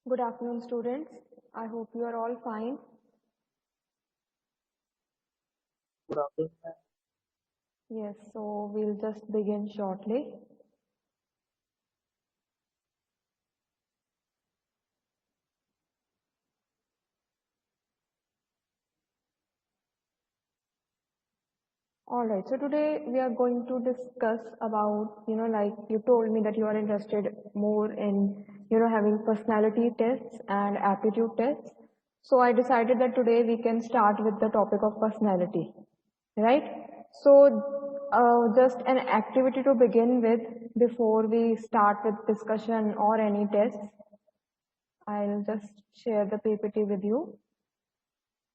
Good afternoon, students. I hope you are all fine. Good afternoon, ma'am. Yes, so we'll just begin shortly. All right, so today we are going to discuss about, like you told me that you are interested more in, having personality tests and aptitude tests. So I decided that today we can start with the topic of personality, right? So just an activity to begin with before we start with discussion or any tests. I'll just share the PPT with you.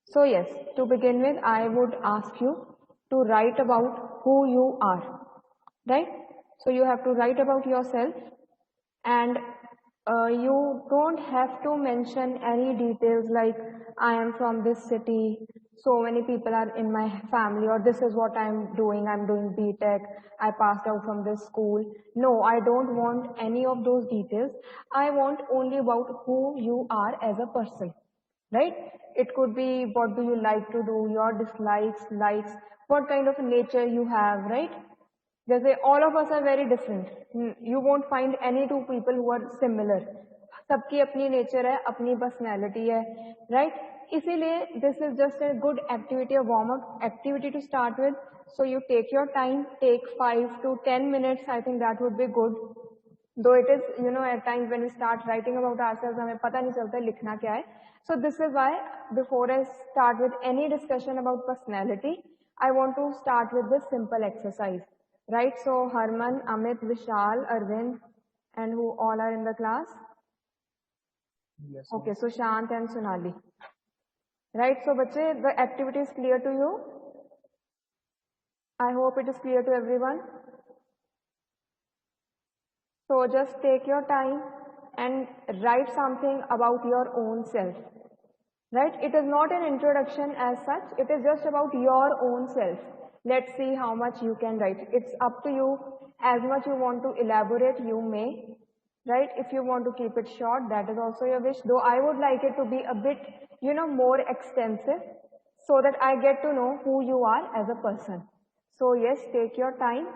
So yes, to begin with, I would ask you to write about who you are, right? So you have to write about yourself and you don't have to mention any details like I am from this city, so many people are in my family, or this is what I'm doing B.Tech, I passed out from this school. No, I don't want any of those details. I want only about who you are as a person, right? It could be what do you like to do, your dislikes, likes, what kind of nature you have, right? जैसे all of us are very different. You won't find any two people who are similar. सबकी अपनी nature है, अपनी personality है, right? इसीलिए this is just a good activity, a warm up activity to start with. So you take your time, take 5 to 10 minutes. I think that would be good. Though it is, at times when we start writing about ourselves, हमें पता नहीं चलता लिखना क्या है. So this is why before I start with any discussion about personality, I want to start with this simple exercise. Right, so Harman, Amit, Vishal, Arvind, and who all are in the class? Yes, Okay, so Shant and Sonali. Right, so bache, the activity is clear to you? I hope it is clear to everyone. So just take your time and write something about your own self. Right? It is not an introduction as such, it is just about your own self. Let's see how much you can write. It's up to you. As much you want to elaborate, you may. Right? If you want to keep it short, that is also your wish. Though I would like it to be a bit, more extensive so that I get to know who you are as a person. So yes, take your time.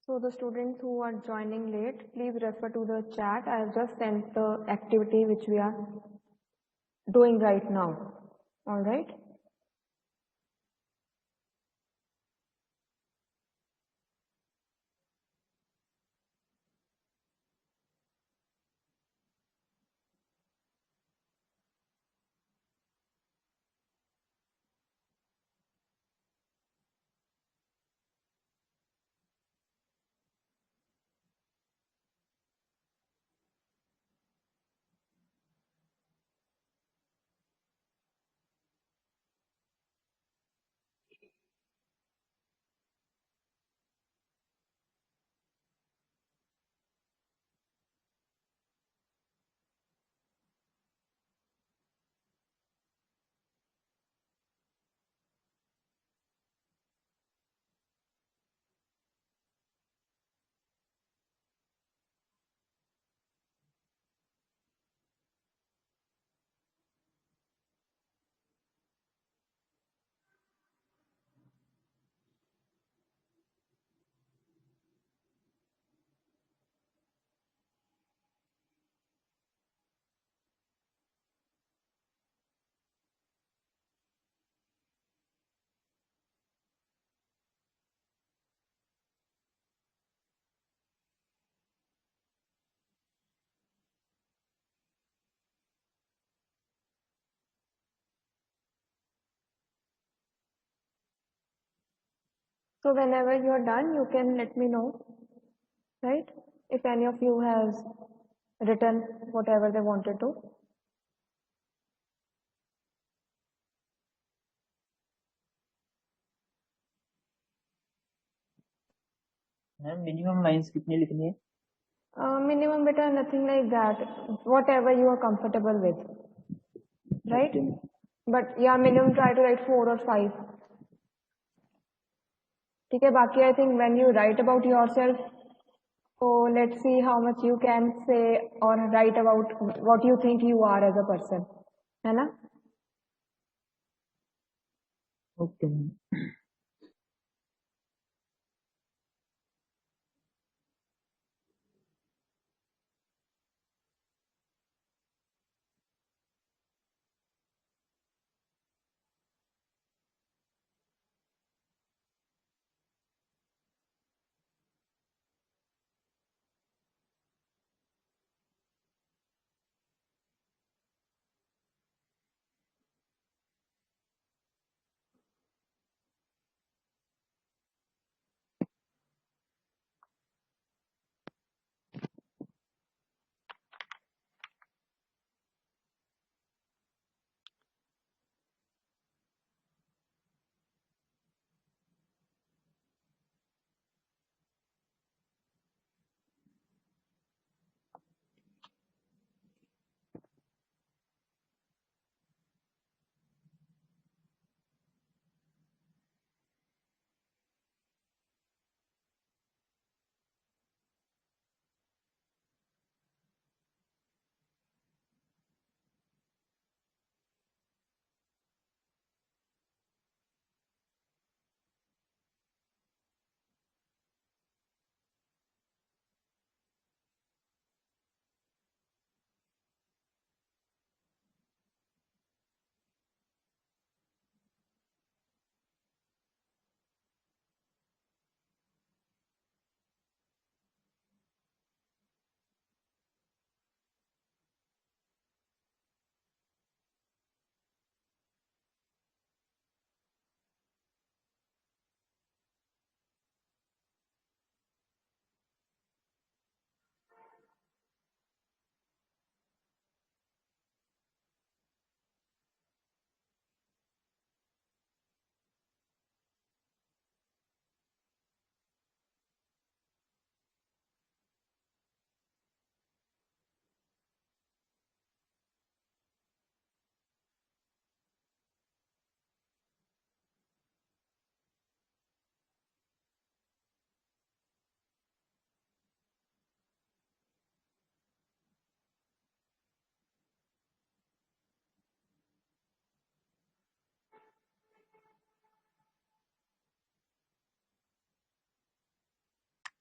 So the students who are joining late, please refer to the chat. I have just sent the activity which we are doing right now. All right. So whenever you're done, you can let me know, right? If any of you has written whatever they wanted to. Ma'am minimum lines कितनी लिखनी है? Minimum beta, nothing like that. Whatever you are comfortable with, right? But yeah, minimum try to write 4 or 5. ठीक है, बाकी I think when you write about yourself, so let's see how much you can say or write about what you think you are as a person, है ना? Okay ma'am.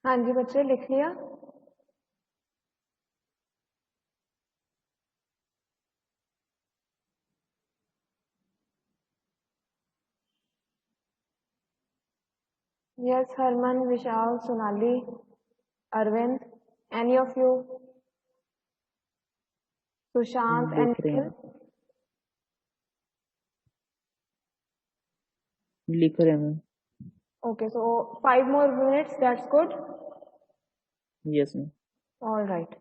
हाँ जी बच्चे, लिख लिया? Yes, Harman, Vishal, Sonali, Arvind, any of you? Sushant and देख रहे Nikhil? हैं, लिख रहे हैं ma'am. Okay, so 5 more minutes, that's good. Yes ma'am. All right.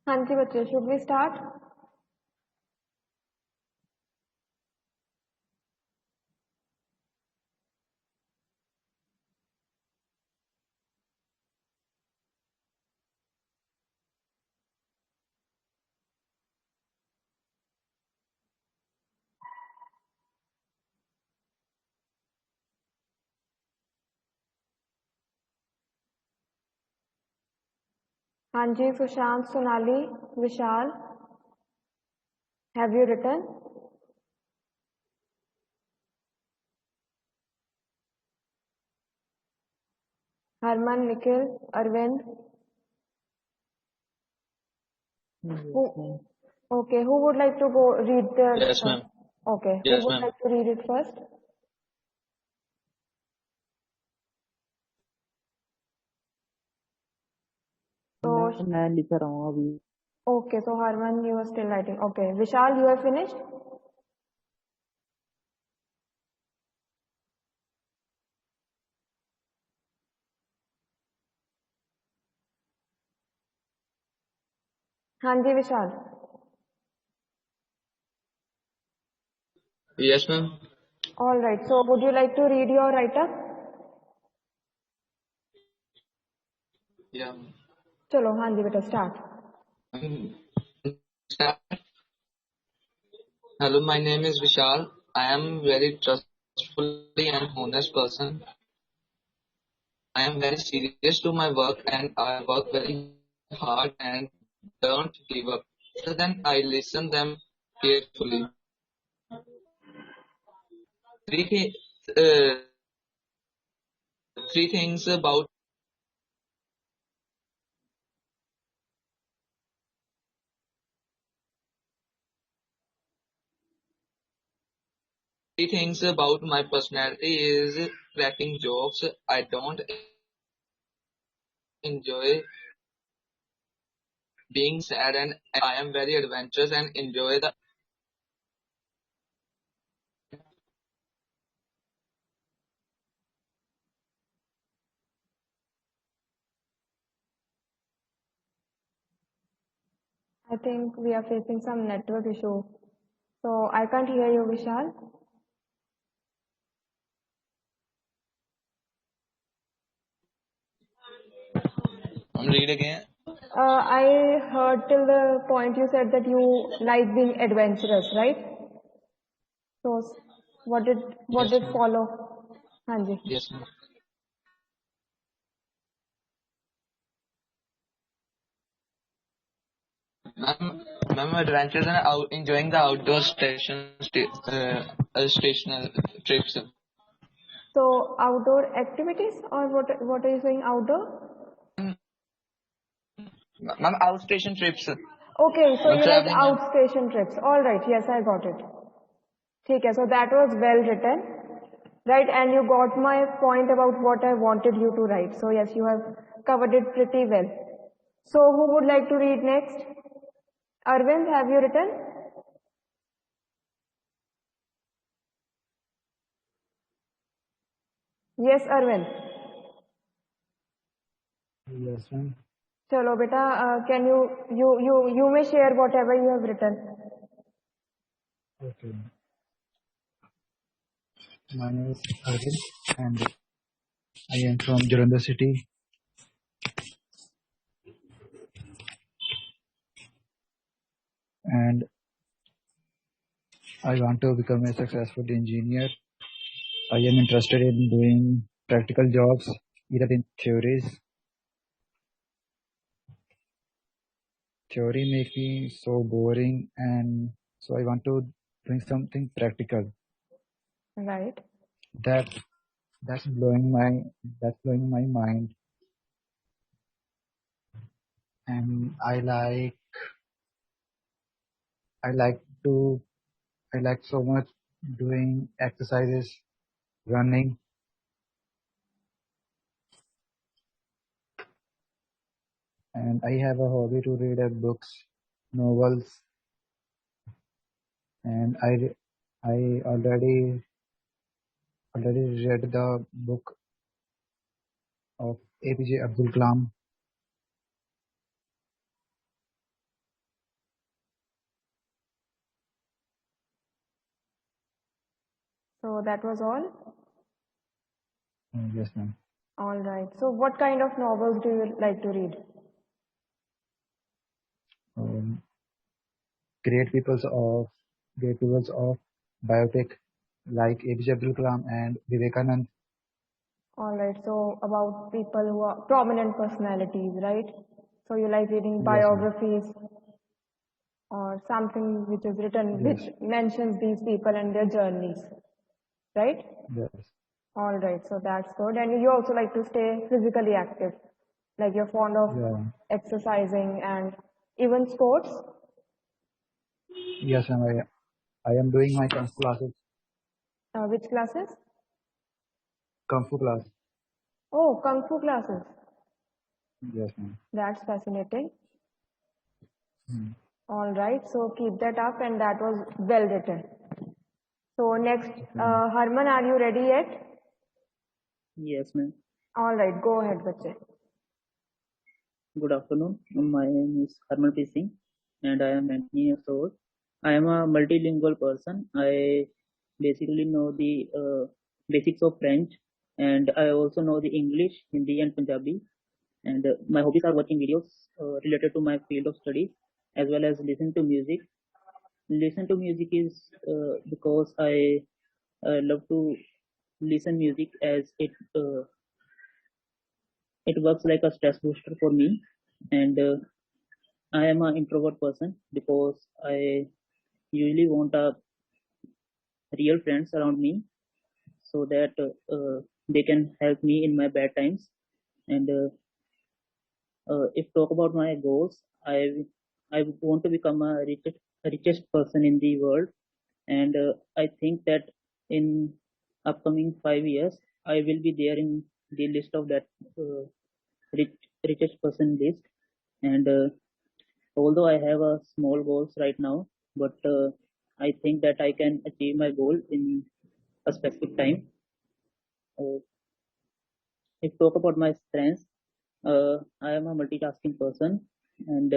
हाँ जी बच्चे, should we start? हाँ जी, Sushant, Sonali, Vishal, have you written? Harman, Nikhil, Arvind. Who, okay, who would like to go read their? Yes, ma'am. Okay, Yes, who would ma'am. like to read it first? मैं लिख रहा हूँ अभी। Okay, so Harman, you are still writing. Okay, Vishal, you have finished? हाँ जी विशाल. Yes, ma'am. All right. So would you like to read your write-up? Yeah. चलो हाँ जी बेटा start. Hello, my name is Vishal. I am very trustfully and honest person. I am very serious to my work and I work very hard and don't give up. So then I listen them carefully. Three, thi- uh, three things about Three things about my personality is cracking jokes. I don't enjoy being sad and I am very adventurous and enjoy the I think we are facing some network issue. So I can't hear you Vishal. read again. I heard till the point you said that you like being adventurous, right? So what did Yes, ma'am. follow? हाँ जी. Yes, ma'am. Ma'am, adventures and enjoying the outdoor stational trips. So outdoor activities or what are you saying outdoor? Ma'am, outstation trips. Okay, so you like Traveling. outstation trips. All right, yes, I got it. ठीक है, so that was well written, right? And you got my point about what I wanted you to write. So yes, you have covered it pretty well. So who would like to read next? Arvind, have you written? Yes, Arvind. Yes, ma'am. चलो बेटा, can you may share whatever you have written. Okay. My name is Arvind and I am from Jalandhar city. And I want to become a successful engineer. I am interested in doing practical jobs, either in theories. Theory makes me so boring, and so I want to doing something practical. Right. That's blowing my mind, and I to I like so much doing exercises, running, and I have a hobby to read books, novels, and I already read the book of APJ Abdul Kalam. So that was all. Yes, ma'am. All right. So what kind of novels do you like to read? Um, great peoples of biotech like APJ Abdul Kalam and Vivekanand. All right. So about people who are prominent personalities, right? So you like reading Yes, ma'am. biographies or something which is written, Yes. which mentions these people and their journeys, right? Yes. All right. So that's good. And you also like to stay physically active, like you're fond of Yeah. exercising and even sports. Yes, ma'am. I am doing my Kung Fu classes. Which classes? Kung Fu class. Oh, Kung Fu classes. Yes, ma'am. That's fascinating. Hmm. All right, so keep that up, and that was well written. So next, Okay, ma'am. Harman, are you ready yet? Yes, ma'am. All right, go ahead, bache. Good afternoon. My name is Harmanpreet Singh, and I am 19 years old. I am a multilingual person. I basically know the basics of French, and I also know the English, Hindi, and Punjabi. And my hobbies are watching videos related to my field of study, as well as listen to music. Listen to music is because I love to listen music as it works like a stress booster for me. And I am an introvert person because I usually want a real friends around me so that they can help me in my bad times. And if talk about my goals, I want to become a richest person in the world, and I think that in upcoming 5 years I will be there in the list of that rich, richest person list. And although I have a small goals right now, but I think that I can achieve my goal in a specific time. If talk about my strengths, I am a multitasking person, and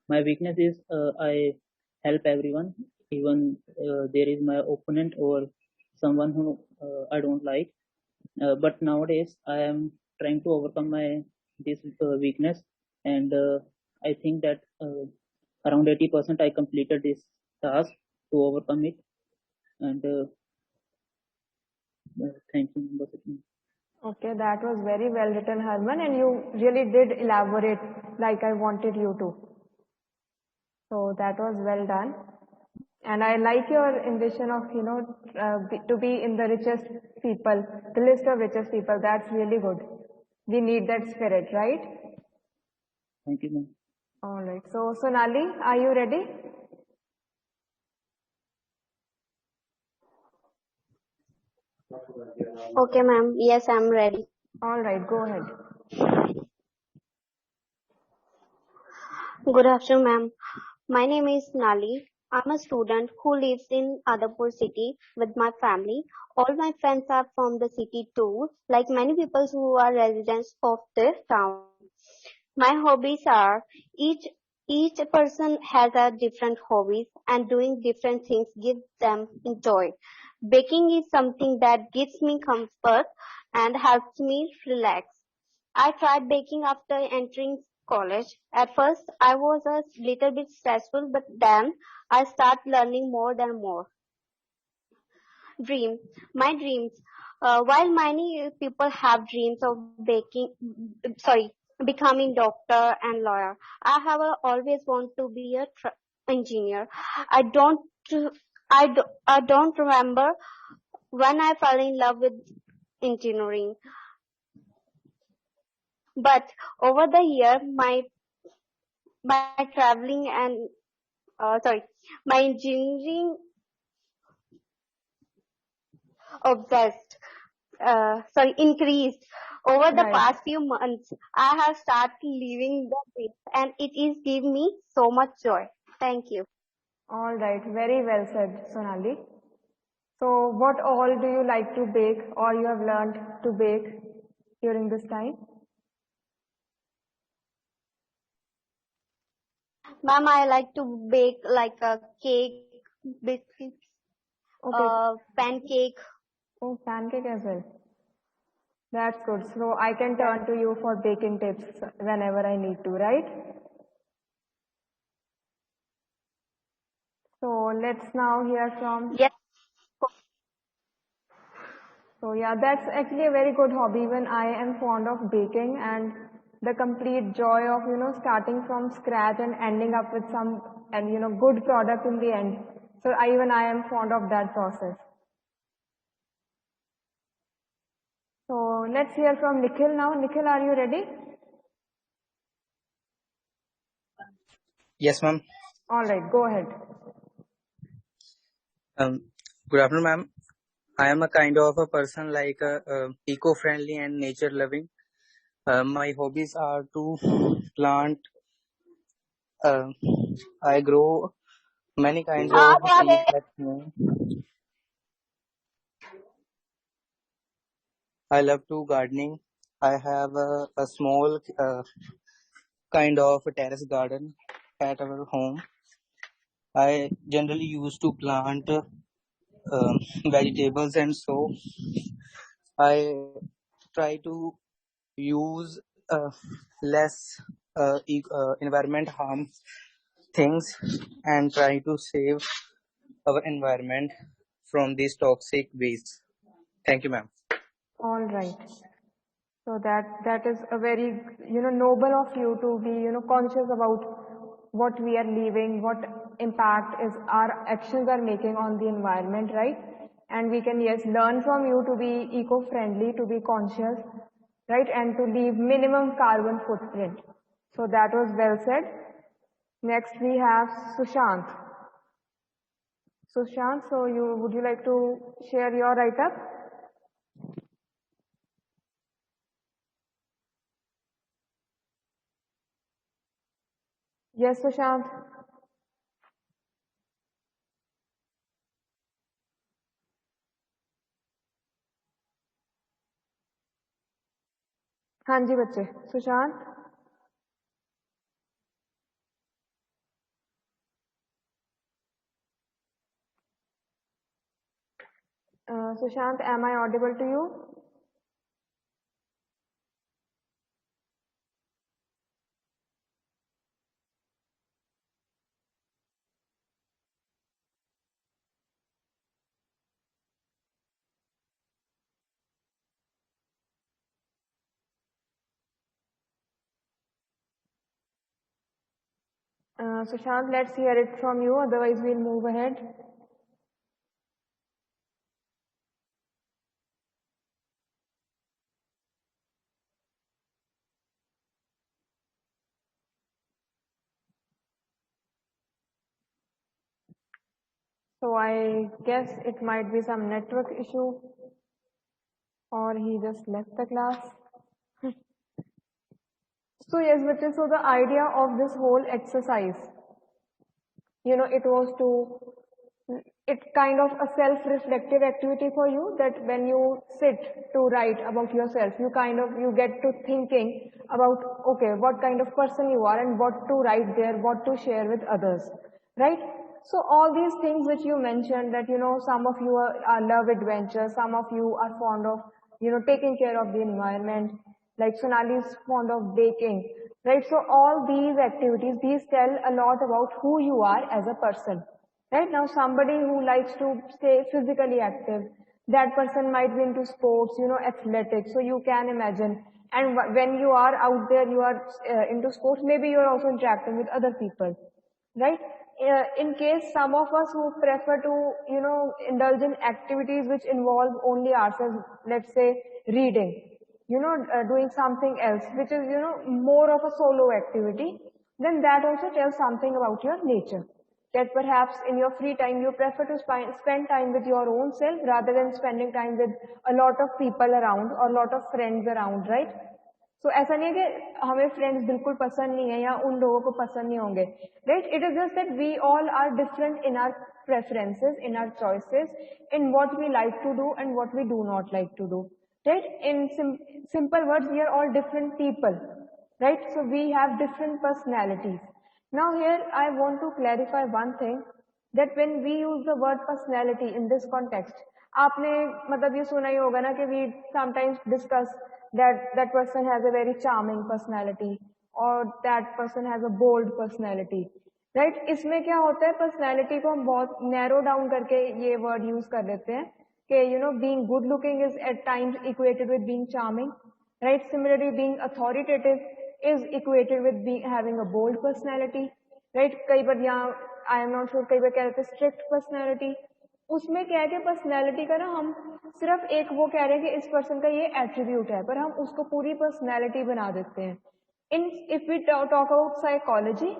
my weakness is I help everyone, even there is my opponent or someone who I don't like. But nowadays I am trying to overcome my this weakness, and I think that around 80% I completed this task to overcome it. And thank you. Okay, that was very well written, Harman, and you really did elaborate like I wanted you to. So that was well done. And I like your ambition of, to be in the richest people, the list of richest people. That's really good. We need that spirit, right? Thank you, ma'am. All right. So, Sonali, are you ready? Okay, ma'am. Yes, I'm ready. All right, go ahead. Good afternoon, ma'am. My name is Nali. I'm a student who lives in Adapur city with my family. All my friends are from the city too, like many people who are residents of the town. My hobbies are each person has a different hobbies and doing different things gives them joy. Baking is something that gives me comfort and helps me relax. I tried baking after entering college. At first, I was a little bit stressful, but then I started learning more and more. Dream, my dreams. While many people have dreams of becoming doctor and lawyer, I have always want to be a engineer. I don't, I don't remember when I fell in love with engineering, but over the year, my traveling and my engineering obsessed increased. Over the Right. past few months, I have started living the dream and it is giving me so much joy. Thank you. All right. Very well said, Sonali. So, what all do you like to bake or you have learned to bake during this time? Ma'am, I like to bake like a cake, biscuits, Okay. pancake. Oh, pancake as well. That's good. So I can turn to you for baking tips whenever I need to, right? So let's now hear from. Yes, So yeah, that's actually a very good hobby. Even I am fond of baking and the complete joy of, starting from scratch and ending up with some and, good product in the end. So I am fond of that process. So let's hear from Nikhil now. Nikhil, are you ready? Yes, ma'am. All right, go ahead. Good afternoon, ma'am. I am a kind of a person like eco-friendly and nature-loving. My hobbies are to plant. I grow many kinds of seeds at home. I love to gardening. I have a small kind of a terrace garden at our home. I generally used to plant vegetables, and so I try to use less environment harm things and try to save our environment from these toxic wastes. Thank you, ma'am. All right. So that is a very noble of you to be conscious about what we are leaving, what impact is our actions are making on the environment, right? And we can yes learn from you to be eco-friendly, to be conscious, right, and to leave minimum carbon footprint. So that was well said. Next we have Sushant. Sushant, so would you like to share your write-up? Yes, Sushant. हाँ जी बच्चे, Sushant. Sushant, am I audible to you? Sushant, let's hear it from you, otherwise we'll move ahead. So I guess it might be some network issue, or he just left the class. So yes, Vijay, so the idea of this whole exercise, it was it's kind of a self-reflective activity for you, that when you sit to write about yourself, you get to thinking about, okay, what kind of person you are and what to write there, what to share with others, right? So all these things which you mentioned, that, some of you love adventure, some of you are fond of, taking care of the environment, like Sonali is fond of baking, right? So all these activities, these tell a lot about who you are as a person. Right now, somebody who likes to stay physically active, that person might be into sports, athletics. So you can imagine. And when you are out there, you are into sports, maybe you are also interacting with other people, right? In case some of us who prefer to, indulge in activities which involve only ourselves, let's say reading, doing something else, which is, more of a solo activity, then that also tells something about your nature. That perhaps in your free time you prefer to spend time with your own self rather than spending time with a lot of people around or a lot of friends around, right? So ऐसा नहीं है कि हमें friends बिल्कुल पसंद नहीं है या उन लोगों को पसंद नहीं होंगे, right? It is just that we all are different in our preferences, in our choices, in what we like to do and what we do not like to do, right? In simple words, we are all different people, right? So we have different personalities. Now here I want to clarify one thing, that when we use the word personality in this context, आपने मतलब ये सुना ही होगा ना कि we sometimes discuss that person has a very charming personality or that person has a bold personality, right? इसमें क्या होता है, personality को हम बहुत narrow down करके ये word use कर देते हैं कि being good looking is at times equated with being charming, right? Similarly, being authoritative is equated with having a bold personality, right? कई बार यहाँ I am not sure, कई बार कह रहे थे strict personality. उसमें क्या है कि पर्सनैलिटी का ना हम सिर्फ एक वो कह रहे हैं कि इस पर्सन का ये एट्रीब्यूट है, पर हम उसको पूरी पर्सनैलिटी बना देते हैं. If we talk about psychology,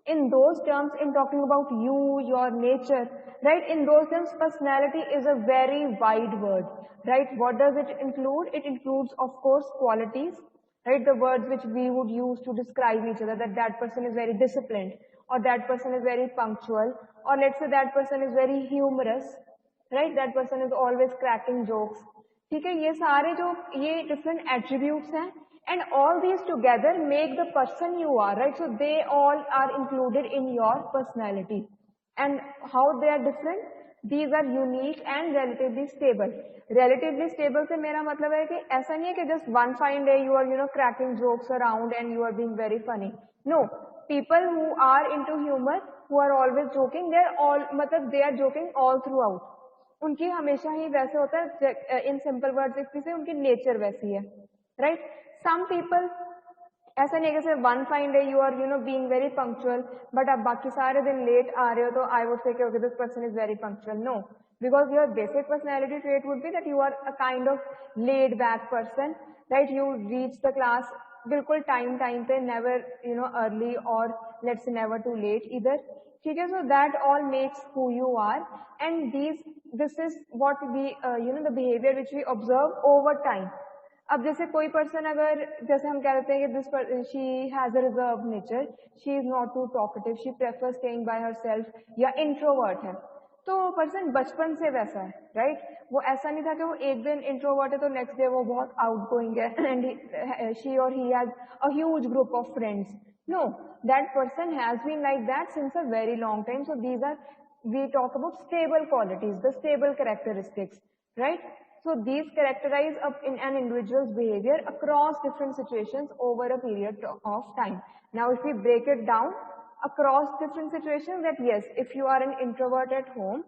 in those terms, in talking about you, your nature, right, in those terms, personality is a very wide word, right? What does it include? It includes, of course, qualities, right? The words which we would use to describe each other, that person is very disciplined, or that person is very punctual, or let's say that person is very humorous, right? That person is always cracking jokes. ठीक है, ये सारे जो ये different attributes हैं, and all these together make the person you are, right? So they all are included in your personality. And how they are different? These are unique and relatively stable. Relatively stable से मेरा मतलब है कि ऐसा नहीं है कि just one fine day you are cracking jokes around and you are being very funny. No, people who are into humor, who are always joking, they are all मतलब they are joking all throughout. उनकी हमेशा ही वैसे होता है, in simple words से उनकी nature वैसी है, राइट? सम पीपल ऐसा नहीं है कि one fine day you are being very punctual, but आप बाकी सारे दिन लेट आ रहे हो तो I would say okay this person is very punctual. No, because your basic personality trait would be that you are a kind of laid back person, right? You reach the class बिल्कुल time पे, never early और let's never too late इधर. ठीक है, so that all makes who you are, and this is what we the behaviour which we observe over time. अब जैसे कोई person अगर जैसे हम कह रहे हैं कि this she has a reserve nature, she is not too talkative, she prefer staying by herself, या इंट्रोवर्ट है, तो वो पर्सन बचपन से वैसा है, राइट? वो ऐसा नहीं था कि वो एक दिन इंट्रोवर्ट है तो नेक्स्ट डे वो बहुत आउटगोइंग है एंड शी और he has a huge group of friends. No, that person has been like that since a very long time. So these are, we talk about stable qualities, the stable characteristics, right? So these characterize in an individual's behavior across different situations over a period of time. Now if we break it down across different situations, that yes, if you are an introvert at home,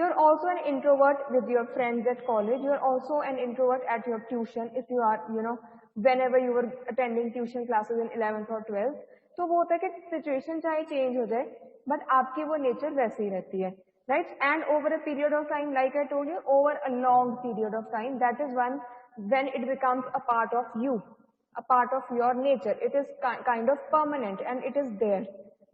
you're also an introvert with your friends at college, you're also an introvert at your tuition, if you are whenever you were attending tuition classes in 11th or 12th. तो वो होता है कि situation चाहे change हो जाए but आपकी वो नेचर वैसे ही रहती है, right? And over a period of time, like I told you, over a long period of time, that is when it becomes a part of you, a part of your nature. It is kind of permanent and it is there,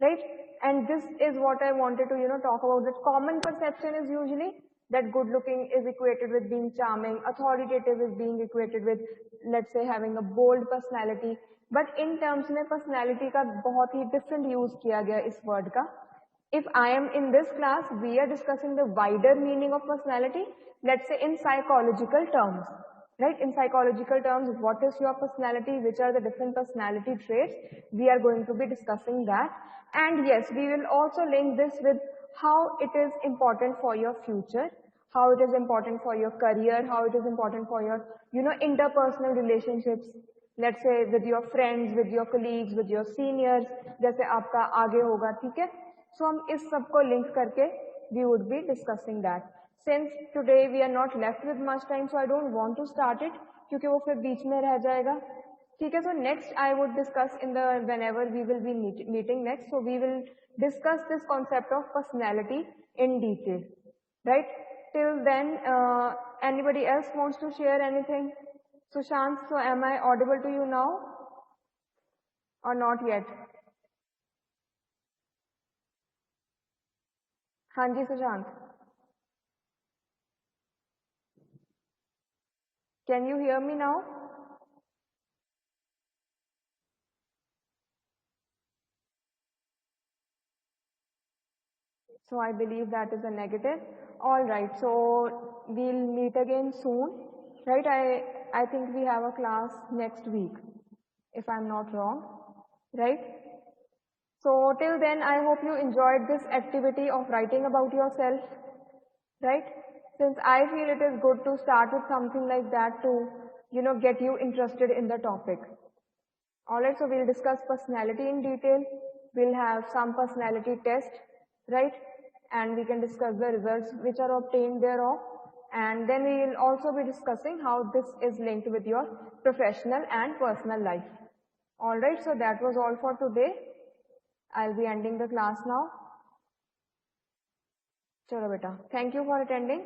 right? And this is what I wanted to talk about. That common perception is usually that good looking is equated with being charming, authoritative is being equated with, let's say, having a bold personality. But in terms में personality का बहुत ही different use किया गया इस word का. If I am in this class, we are discussing the wider meaning of personality, let's say in psychological terms, right? In psychological terms, what is your personality, which are the different personality traits, we are going to be discussing that. And yes, we will also link this with how it is important for your future, how it is important for your career, how it is important for your interpersonal relationships, let's say with your friends, with your colleagues, with your seniors, जैसे आपका आगे होगा. ठीक है, so हम इस सब को लिंक करके we would be discussing that. Since today we are not left with much time, so I don't want to start it क्योंकि वो फिर बीच में रह जाएगा. ठीक है, so next I would discuss in the whenever we will be meeting next, so we will discuss this concept of personality in detail, right? Till then, anybody else wants to share anything? Sushant, so am I audible to you now or not yet? हाँ जी Sushant, can you hear me now? So I believe that is a negative. All right, so we'll meet again soon, right? I think we have a class next week, if I'm not wrong, right? So till then, I hope you enjoyed this activity of writing about yourself, right? Since I feel it is good to start with something like that to get you interested in the topic. Alright, so we'll discuss personality in detail. We'll have some personality test, right? And we can discuss the results which are obtained thereof. And then we will also be discussing how this is linked with your professional and personal life. Alright, so that was all for today. I'll be ending the class now. Chalo beta. Thank you for attending.